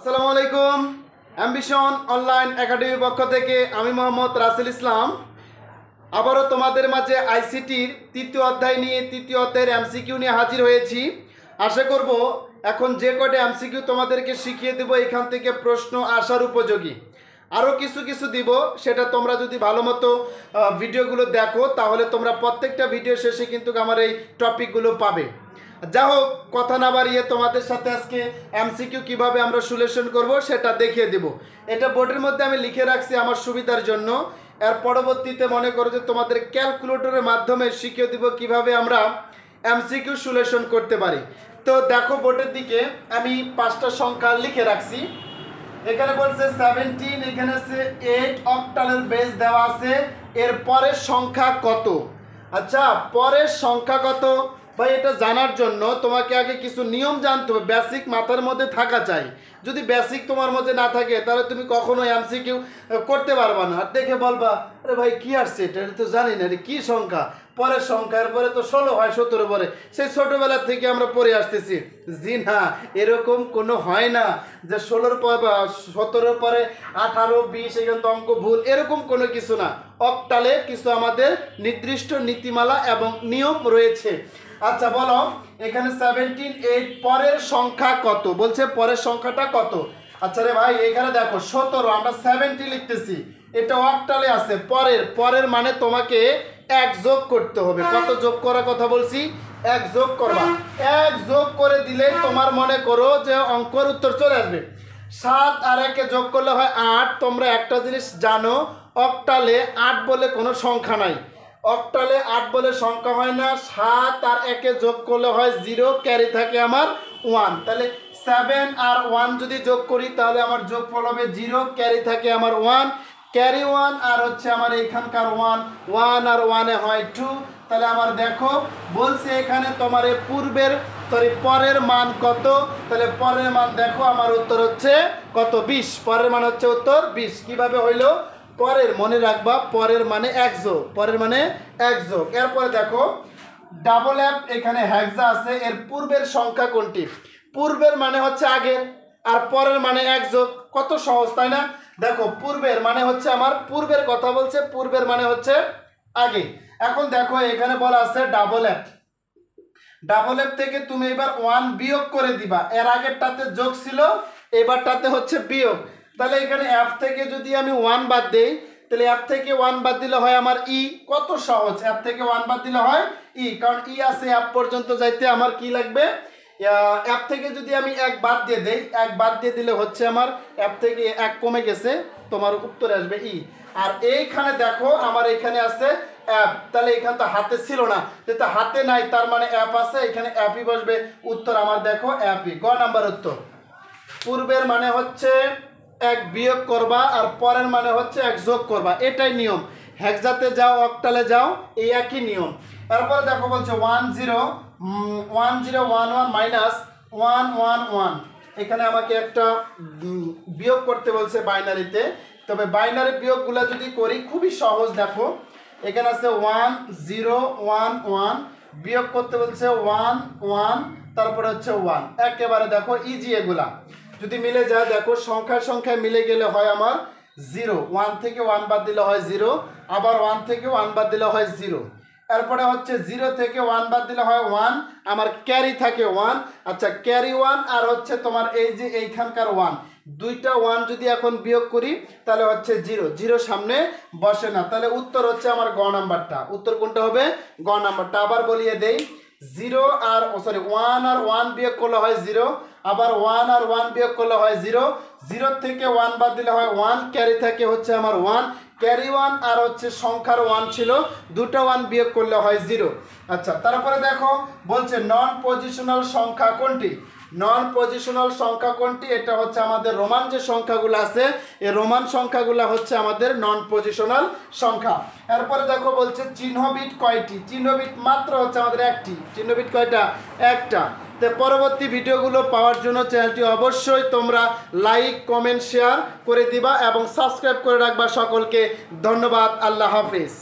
আসসালামু আলাইকুম। Ambition online একাডেমির পক্ষ থেকে আমি মোহাম্মদ রাসেল ইসলাম আবারও তোমাদের মাঝে আইসিটির তৃতীয় অধ্যায় নিয়ে তৃতীয় অধ্যায়ের এমসিকিউ নিয়ে হাজির হয়েছি। আশা করব এখন যে কয়টা এমসিকিউ তোমাদেরকে শিখিয়ে দেব এখান থেকে প্রশ্ন আসার উপযোগী। আরও কিছু দিব, সেটা তোমরা যদি ভালো মতো ভিডিওগুলো দেখো তাহলে তোমরা প্রত্যেকটা ভিডিও শেষে কিন্তু আমার এই টপিকগুলো পাবে। যা হোক, কথা না বাড়িয়ে তোমাদের সাথে আজকে এমসিকিউ কিভাবে আমরা সলিউশন করব সেটা দেখিয়ে দেব। এটা বোর্ডের মধ্যে আমি লিখে রাখছি আমার সুবিধার জন্য। এর পরবর্তীতে মনে করো যে তোমাদের ক্যালকুলেটরের মাধ্যমে শিখিয়ে দিব কিভাবে আমরা এমসিকিউ সলিউশন করতে পারি। তো দেখো, বোর্ডের দিকে আমি 5টা সংখ্যা লিখে রাখছি। এখানে বলছে 17, এখানে আছে 8 অক্টালের বেস দেওয়া আছে। এর পরের সংখ্যা কত? আচ্ছা, পরের সংখ্যা কত ভাই, এটা জানার জন্য তোমাকে আগে কিছু নিয়ম জানতে হবে, বেসিক মাথার মধ্যে থাকা চাই। যদি বেসিক তোমার মধ্যে না থাকে তাহলে তুমি কখনো এমসিকিউ করতে পারবা না। আর দেখে বলবা, আরে ভাই কি আসছে এটা তো জানি না, এটা কী সংখ্যা? পরের সংখ্যার পরে তো 16 হয়, 17 পরে, সেই ছোটোবেলা থেকে আমরা পড়ে আসতেছি। জি না, এরকম কোনো হয় না যে 16 পর 17 পরে 18, 20 এখানে তো অঙ্ক ভুল, এরকম কোনো কিছু না। অক্টালে কিছু আমাদের নির্দিষ্ট নীতিমালা এবং নিয়ম রয়েছে। আচ্ছা বলো, এখানে 17, 8 পরের সংখ্যা কত? বলছে পরের সংখ্যাটা কত? আচ্ছা রে ভাই, এখানে দেখো 17, আমরা 70 লিখতেছি, এটা অক্টালে আছে। পরের মানে তোমাকে 1 যোগ করতে হবে। কত যোগ করার কথা বলছি? 1 যোগ করবা। 1 যোগ করে দিলে তোমার মনে করো যে অঙ্কের উত্তর চলে আসবে। 7 আর 1 যোগ করলে হয় 8। তোমরা একটা জিনিস জানো, অক্টালে 8 বলে কোনো সংখ্যা নাই। অক্টালে 8 বলে সংখ্যা হয় না। 7 আর 1 যোগ করলে হয় 0, ক্যারি থাকে আমার 1। তাহলে 7 আর 1 যদি যোগ করি তাহলে আমার যোগফল হবে 0, ক্যারি থাকে আমার 1, ক্যারি 1 আর হচ্ছে আমার এখানকার 1 আর 1 হয় 2। তাহলে আমার দেখো বলছে এখানে তোমার পরের মান কত? তাহলে পরের মান দেখো, আমার উত্তর হচ্ছে কত? 20। পরের মান হচ্ছে উত্তর 20। কিভাবে হইল? পরের, মনে রাখবা, পরের মানে 1 যোগ, পরের মানে 1 যোগ। এরপরে দেখো ডাবল অ্যাপ, এখানে হেক্সা আছে। এর পূর্বের সংখ্যা কোনটি? পূর্বের মানে হচ্ছে আগের, আর পরের মানে 1 যোগ। কত সহজ, তাই না? দেখো, পূর্বের মানে হচ্ছে আমার পূর্বের কথা বলছে, পূর্বের মানে হচ্ছে আগে। এখন দেখো এখানে বলা আছে ডাবল অ্যাপ। ডাবল অ্যাপ থেকে তুমি এবার 1 বিয়োগ করে দিবা। এর আগেরটাতে যোগ ছিল, এবারটাতে হচ্ছে বিয়োগ। তাহলে এখানে অ্যাপ থেকে যদি আমি 1 বাদ দেই, তাহলে অ্যাপ থেকে 1 বাদ দিলে হয় আমার ই। কত সহজ, অ্যাপ থেকে 1 বাদ দিলে হয় ই, কারণ ই আছে অ্যাপ পর্যন্ত যাইতে আমার কি লাগবে? অ্যাপ থেকে যদি আমি 1 বাদ দিয়ে দেই, 1 বাদ দিয়ে দিলে হচ্ছে আমার অ্যাপ থেকে 1 কমে গেছে, তোমার উত্তরে আসবে ই। আর এইখানে দেখো আমার এখানে আছে অ্যাপ, তাহলে এখানে তো হাতে ছিল না, যেহেতু হাতে নাই তার মানে অ্যাপ আছে, এখানে অ্যাপই বসবে। উত্তর আমার দেখো অ্যাপই, গ নাম্বার উত্তর। পূর্বের মানে হচ্ছে 1 বিয়োগ করবা, আর পরের মানে হচ্ছে 1 যোগ করবা, এটাই নিয়ম। হেক্সাতে যাও, অক্টালে যাও, এই একই নিয়ম। তারপরে দেখো বলছে 1011 মাইনাস 111। এখানে আমাকে একটা বিয়োগ করতে বলছে বাইনারিতে। তবে বাইনারি বিয়োগগুলো যদি করি খুবই সহজ। দেখো এখানে আছে 1011, বিয়োগ করতে বলছে 1 তারপরে হচ্ছে 1। একেবারে দেখো ইজি এগুলা। যদি মিলে যায়, দেখো সংখ্যায় মিলে গেলে হয় আমার 0। 1 থেকে 1 বাদ দিলে হয় 0, আবার 1 থেকে 1 বাদ দিলে হয় 0। এরপরে হচ্ছে 0 থেকে 1 বাদ দিলে হয় 1, আমার ক্যারি থাকে 1। আচ্ছা, ক্যারি 1 আর হচ্ছে তোমার এই যে এইখানকার 1, দুইটা 1 যদি এখন বিয়োগ করি তাহলে হচ্ছে 0 সামনে বসে না। তাহলে উত্তর হচ্ছে আমার গ নাম্বারটা। উত্তর কোনটা হবে? গ নাম্বারটা। আবার বলিয়ে দেই, 1 আর 1 বিয়োগ করলে হয় 0, আবার 1 আর 1 বিয়োগ করলে হয় 0। 0 থেকে 1 বাদ দিলে হয় 1, ক্যারি থাকে হচ্ছে আমার 1, ক্যারি 1 আর হচ্ছে সংখ্যার 1 ছিল, দুটো 1 বিয়োগ করলে হয় 0। আচ্ছা, তারপরে দেখো বলছে নন পজিশনাল সংখ্যা কোনটি? নন পজিশনাল সংখ্যা কোনটি? এটা হচ্ছে আমাদের রোমান যে সংখ্যাগুলো আছে, এই রোমান সংখ্যাগুলো হচ্ছে আমাদের নন পজিশনাল সংখ্যা। এরপরে দেখো বলছে চিহ্নবিট কয়টি? চিহ্নবিট মাত্র হচ্ছে আমাদের একটি। চিহ্নবিট কয়টা? একটা। তো পরবর্তী ভিডিওগুলো পাওয়ার জন্য চ্যানেলটি অবশ্যই তোমরা লাইক, কমেন্ট, শেয়ার করে দিবা এবং সাবস্ক্রাইব করে রাখবা। সকলকে ধন্যবাদ। আল্লাহ হাফেজ।